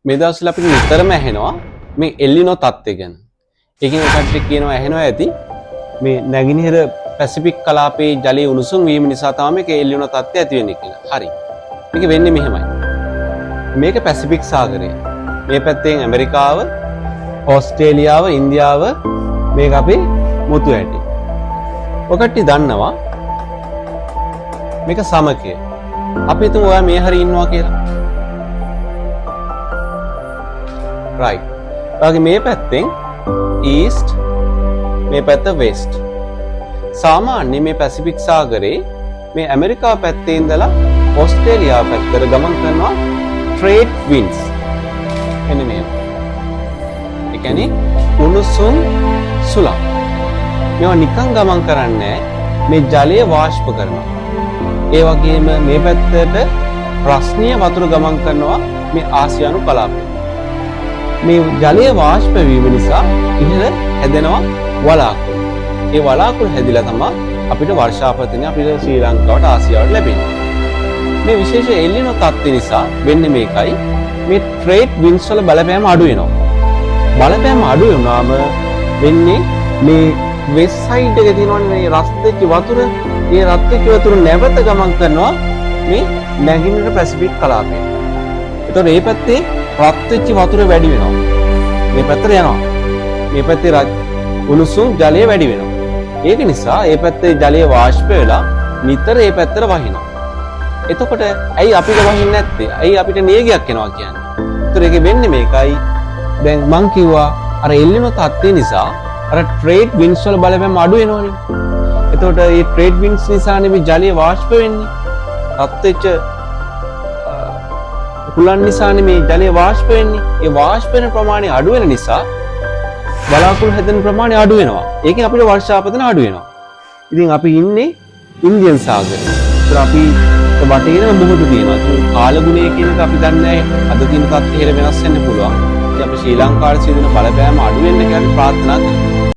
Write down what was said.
මේ දවස්වල අපිට නිතරම ඇහෙනවා මේ එල්ලිනෝ තත්ත්වය ගැන. ඒකෙන් කට්ටිය කියනවා ඇහෙනවා ඇති මේ නැගෙනහිර පැසිෆික් කලාපයේ ජලයේ උණුසුම් වීම නිසා තමයි මේක එල්ලිනෝ තත්ත්වය ඇති වෙන්නේ කියලා. හරි. මේක වෙන්නේ මෙහෙමයි. මේක පැසිෆික් සාගරය. මේ පැත්තෙන් ඇමරිකාව, ඕස්ට්‍රේලියාව, ඉන්දියාව මේක අපේ මුතු ඇටි. ඔකට දන්නවා මේක සමකය. අපි හිතමු ඔයා මේ හරිය ඉන්නවා කියලා. right. ඔයාගේ මේ පැත්තෙන් east මේ පැත්ත west. සාමාන්‍ය මේ පැසිෆික් සාගරේ මේ ඇමරිකාව පැත්තේ ඉඳලා ඕස්ට්‍රේලියාව පැත්තට ගමන් කරනවා trade winds. එන්න මේ. ඒ කියන්නේ උණුසුම් සුළං. මේවා නිකන් ගමන් කරන්නේ මේ ජලය වාෂ්ප කරනවා. ඒ වගේම මේ පැත්තට රස්නීය වතුර ගමන් කරනවා මේ ආසියානු කලාපය. මේ ජලය වාෂ්ප වීම නිසා ඉහළ හැදෙනවා වලාකුළු. ඒ වලාකුළු හැදිලා තමයි අපිට වර්ෂාපතන අපිට ශ්‍රී ලංකාවට ආසියාවට ලැබෙන්නේ. මේ විශේෂ එල්ලිනෝ තත්ත්ව නිසා වෙන්නේ මේකයි මේ ට්‍රේඩ් වින්ඩ්ස් වල බලපෑම අඩු වෙනවා. බලපෑම අඩු වුණාම වෙන්නේ මේ වෙස්ට් සයිඩ් එකේ තියෙනවනේ මේ රත් වෙච්ච වතුර, ඒ රත් වෙච්ච වතුර නැවත ගමන් කරනවා මේ නැගෙනහිර පැසිෆික් කලාපයට. ඒතකොට මේ පැත්තේ රත් වෙච්ච වතුර වැඩි වෙනවා. මේ පැත්තට යනවා. මේ පැත්තේ උණුසුම් ජලය වැඩි වෙනවා. ඒක නිසා මේ පැත්තේ ජලය වාෂ්ප වෙලා නිතර මේ පැත්තට වහිනවා. එතකොට ඇයි අපිට වහින්නේ නැත්තේ? ඇයි අපිට නියගයක් එනවා කියන්නේ? ඒතර ඒකේ වෙන්නේ මේකයි. දැන් මං කිව්වා අර එල්ලිනෝ තත්ත්වය නිසා අර ට්‍රේඩ් වින්ඩ්ස් වල බලපෑම අඩු වෙනවනේ. එතකොට මේ ට්‍රේඩ් වින්ඩ්ස් නිසානේ මේ ජලය වාෂ්ප වෙන්නේ. රත් වෙච්ච කුලන් නිසානේ මේ ජලය වාෂ්ප වෙන්නේ. ඒ වාෂ්ප වෙන ප්‍රමාණය අඩු වෙන නිසා වලාකුළු හැදෙන ප්‍රමාණය අඩු වෙනවා. ඒකෙන් අපිට වර්ෂාපතන අඩු වෙනවා. ඉතින් අපි ඉන්නේ ඉන්දියන් සාගරේ. ඒතර අපි වටේම මුහුදු තියෙනවා. කාලගුණය කියන එක අපි දන්නේ නැහැ. අද දින තත්ත්වය වෙනස් වෙන්න පුළුවන්. ඉතින් අපි ශ්‍රී ලංකාවේ සිදුවන බලපෑම අඩු වෙන්න කියලා ප්‍රාර්ථනා කරනවා.